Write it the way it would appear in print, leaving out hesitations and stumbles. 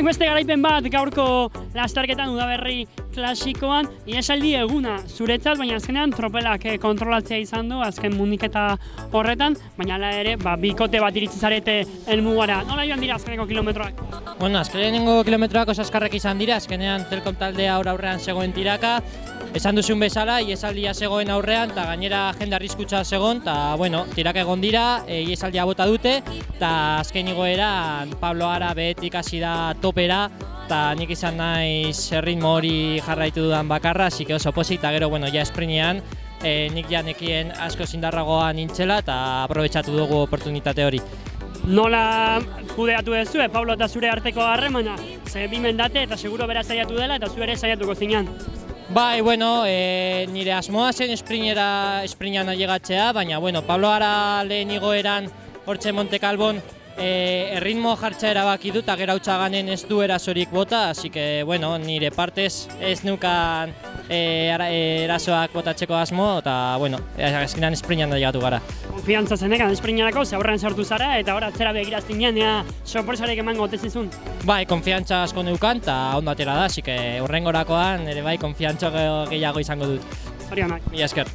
Besteak beste garaipen bat gaurko lasterketan udaberri klasikoan, ihesaldi eguna zuretzat, baina azkenean tropelak kontrolatzea izan du azken mundiketa horretan, baina hala ere, bikote bat iritsi zarete helmugara. Nola joan dira azkeneko kilometroak? Bueno, azkenengo kilometroak oso azkarrak izan dira, azkenean Telkom taldea aurrean zegoen tiraka, esan duzun bezala, ihesaldia zegoen aurrean, eta gainera jende arriskutsa zegoen, eta bueno, tiraka egon dira, ihesaldia bota dute, eta azken igoeran Pablo Ara behetik hasi da topera, eta nik izan naiz ritmo hori jarraitu dudan bakarra, así que oso pozik, eta gero, bueno, ja esprinean, nik ja nekien asko zindarragoa nintzela, eta aprobetxatu dugu oportunitate hori. Nola kudeatu duzue, Pablo eta zure arteko harremana? Ze bi mendate eta seguro bera saiatu dela eta zu ere saiatuko zinean. Bai, bueno, nire asmoa zen esprinean ailegatzea, baina, bueno, Pablo Ara lehen igoeran hortxe Monte Calvon erritmo jartzea erabaki dut, eta gero ganen ez du erasorik bota, así que, bueno, nire partez ez nukan erasoak botatzeko asmo, eta, bueno, azkenean esprinean ailegatu gara. Konfiantza zenekan esprinearako, ze aurrean sartu zara, eta hor atzera begiraztinean, sorpresarek emango ote zizun. Bai, konfiantza asko neukan, eta ondo atera da, así que hurrengorakoan ere bai konfiantza gehiago izango dut. Zorionak. Mila esker.